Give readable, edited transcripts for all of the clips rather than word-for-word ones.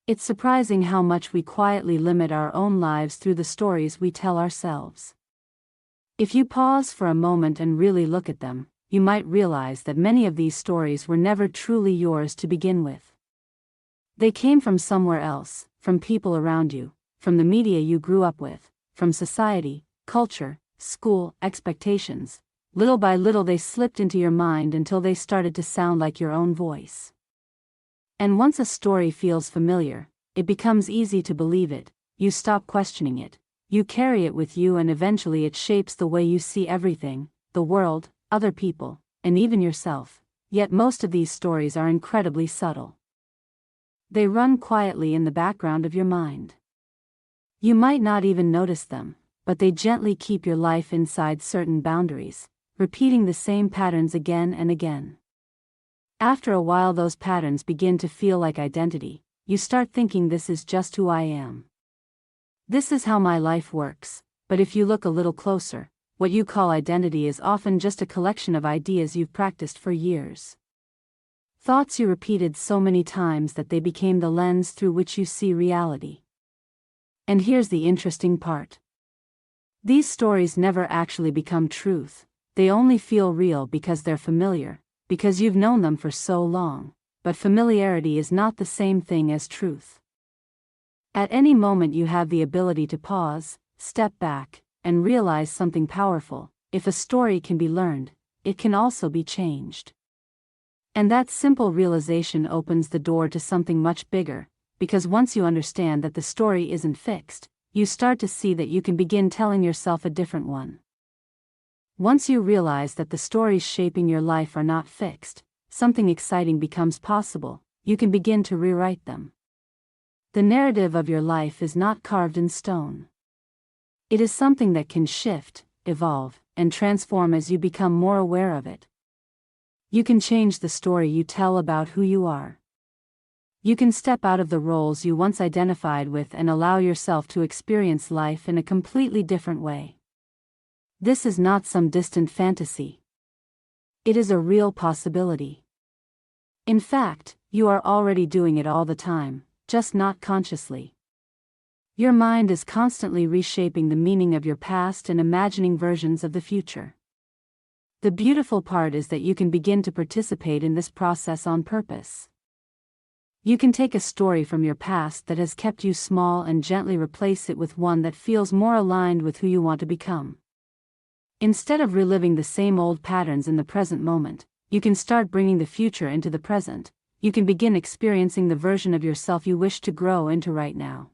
It's surprising how much we quietly limit our own lives through the stories we tell ourselves. If you pause for a moment and really look at them, you might realize that many of these stories were never truly yours to begin with. They came from somewhere else, from people around you, from the media you grew up with, from society, culture, school, expectations. Little by little they slipped into your mind until they started to sound like your own voice. And once a story feels familiar, it becomes easy to believe it. You stop questioning it, you carry it with you, and eventually it shapes the way you see everything, the world, other people, and even yourself. Yet most of these stories are incredibly subtle. They run quietly in the background of your mind. You might not even notice them, but they gently keep your life inside certain boundaries, repeating the same patterns again and again. After a while, those patterns begin to feel like identity. You start thinking, this is just who I am. This is how my life works. But if you look a little closer, what you call identity is often just a collection of ideas you've practiced for years. Thoughts you repeated so many times that they became the lens through which you see reality. And here's the interesting part. These stories never actually become truth. They only feel real because they're familiar, because you've known them for so long. But familiarity is not the same thing as truth. At any moment you have the ability to pause, step back, and realize something powerful. If a story can be learned, it can also be changed. And that simple realization opens the door to something much bigger, because once you understand that the story isn't fixed, you start to see that you can begin telling yourself a different one. Once you realize that the stories shaping your life are not fixed, something exciting becomes possible. You can begin to rewrite them. The narrative of your life is not carved in stone. It is something that can shift, evolve, and transform as you become more aware of it. You can change the story you tell about who you are. You can step out of the roles you once identified with and allow yourself to experience life in a completely different way. This is not some distant fantasy. It is a real possibility. In fact, you are already doing it all the time, just not consciously. Your mind is constantly reshaping the meaning of your past and imagining versions of the future. The beautiful part is that you can begin to participate in this process on purpose. You can take a story from your past that has kept you small and gently replace it with one that feels more aligned with who you want to become. Instead of reliving the same old patterns in the present moment, you can start bringing the future into the present. You can begin experiencing the version of yourself you wish to grow into right now.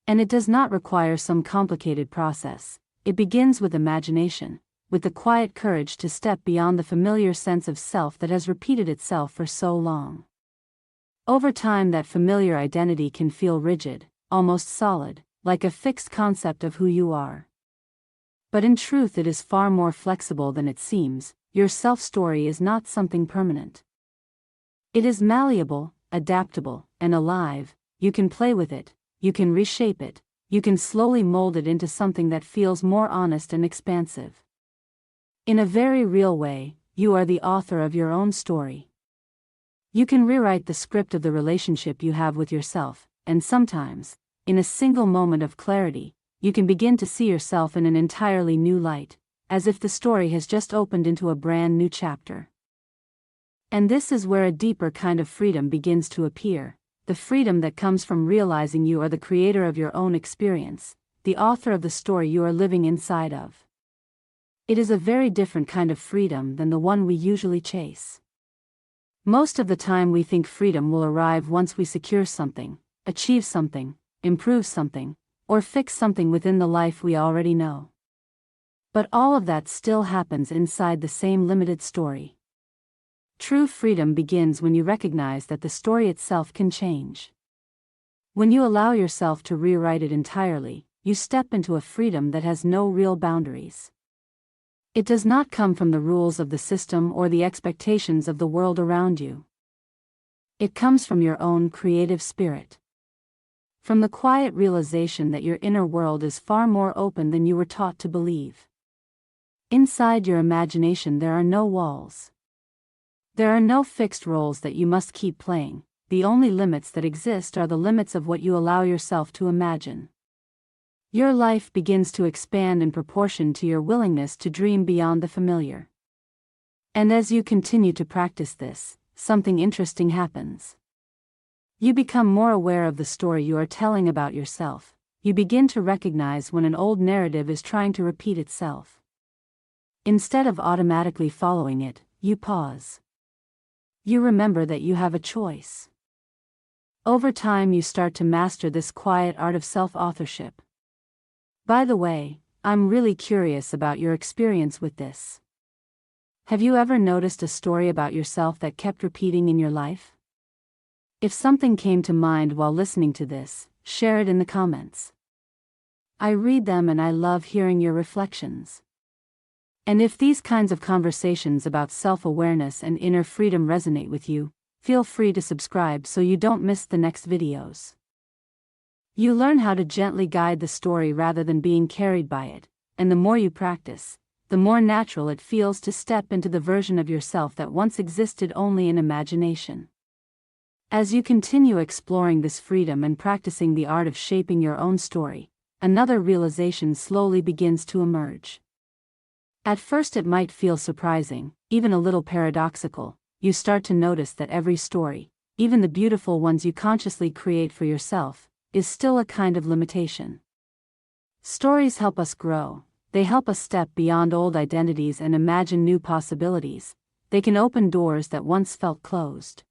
And it does not require some complicated process. It begins with imagination, with the quiet courage to step beyond the familiar sense of self that has repeated itself for so long. Over time, that familiar identity can feel rigid, almost solid, like a fixed concept of who you are. But in truth, it is far more flexible than it seems. Your self-story is not something permanent. It is malleable, adaptable, and alive. You can play with it, you can reshape it, you can slowly mold it into something that feels more honest and expansive. In a very real way, you are the author of your own story. You can rewrite the script of the relationship you have with yourself, and sometimes, in a single moment of clarity, you can begin to see yourself in an entirely new light, as if the story has just opened into a brand new chapter. And this is where a deeper kind of freedom begins to appear, the freedom that comes from realizing you are the creator of your own experience, the author of the story you are living inside of. It is a very different kind of freedom than the one we usually chase. Most of the time we think freedom will arrive once we secure something, achieve something, improve something, or fix something within the life we already know. But all of that still happens inside the same limited story. True freedom begins when you recognize that the story itself can change. When you allow yourself to rewrite it entirely, you step into a freedom that has no real boundaries. It does not come from the rules of the system or the expectations of the world around you. It comes from your own creative spirit. From the quiet realization that your inner world is far more open than you were taught to believe. Inside your imagination there are no walls. There are no fixed roles that you must keep playing. the only limits that exist are the limits of what you allow yourself to imagine. Your life begins to expand in proportion to your willingness to dream beyond the familiar. And as you continue to practice this, something interesting happens. You become more aware of the story you are telling about yourself. You begin to recognize when an old narrative is trying to repeat itself. Instead of automatically following it, you pause. You remember that you have a choice. Over time, you start to master this quiet art of self-authorship. By the way, I'm really curious about your experience with this. Have you ever noticed a story about yourself that kept repeating in your life? If something came to mind while listening to this, share it in the comments. I read them and I love hearing your reflections. And if these kinds of conversations about self-awareness and inner freedom resonate with you, feel free to subscribe so you don't miss the next videos. You learn how to gently guide the story rather than being carried by it, and the more you practice, the more natural it feels to step into the version of yourself that once existed only in imagination. As you continue exploring this freedom and practicing the art of shaping your own story, another realization slowly begins to emerge. At first it might feel surprising, even a little paradoxical. You start to notice that every story, even the beautiful ones you consciously create for yourself, is still a kind of limitation. Stories help us grow. They help us step beyond old identities and imagine new possibilities. They can open doors that once felt closed.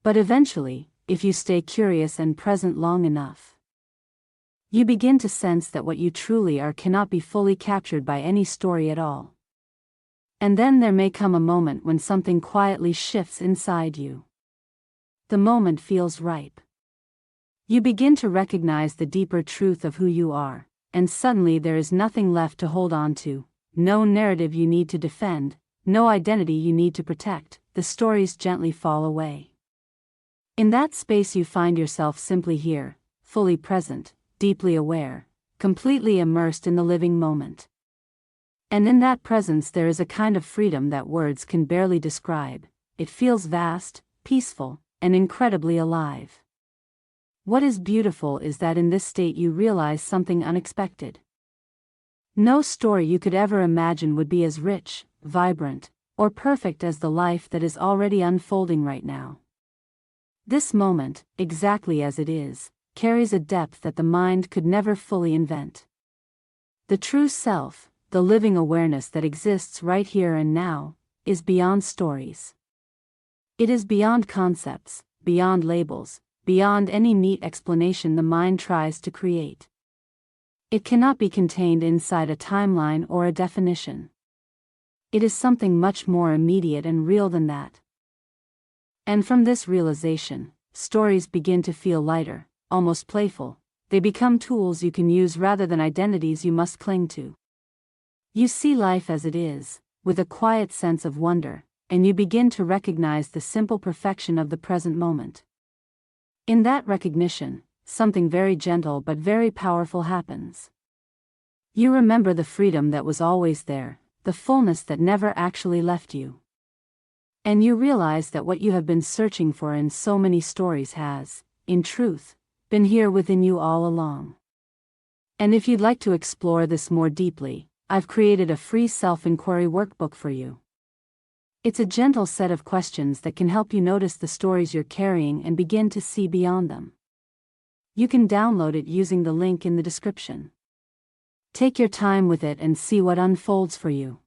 But eventually, if you stay curious and present long enough, you begin to sense that what you truly are cannot be fully captured by any story at all. And then there may come a moment when something quietly shifts inside you. The moment feels ripe. You begin to recognize the deeper truth of who you are, and suddenly there is nothing left to hold on to, no narrative you need to defend, no identity you need to protect. The stories gently fall away. In that space you find yourself simply here, fully present, deeply aware, completely immersed in the living moment. And in that presence there is a kind of freedom that words can barely describe. It feels vast, peaceful, and incredibly alive. What is beautiful is that in this state you realize something unexpected. No story you could ever imagine would be as rich, vibrant, or perfect as the life that is already unfolding right now. This moment, exactly as it is, carries a depth that the mind could never fully invent. The true self, the living awareness that exists right here and now, is beyond stories. It is beyond concepts, beyond labels, beyond any neat explanation the mind tries to create. It cannot be contained inside a timeline or a definition. It is something much more immediate and real than that. And from this realization, stories begin to feel lighter, almost playful. They become tools you can use rather than identities you must cling to. You see life as it is, with a quiet sense of wonder, and you begin to recognize the simple perfection of the present moment. In that recognition, something very gentle but very powerful happens. You remember the freedom that was always there, the fullness that never actually left you. And you realize that what you have been searching for in so many stories has, in truth, been here within you all along. And if you'd like to explore this more deeply, I've created a free self-inquiry workbook for you. It's a gentle set of questions that can help you notice the stories you're carrying and begin to see beyond them. You can download it using the link in the description. Take your time with it and see what unfolds for you.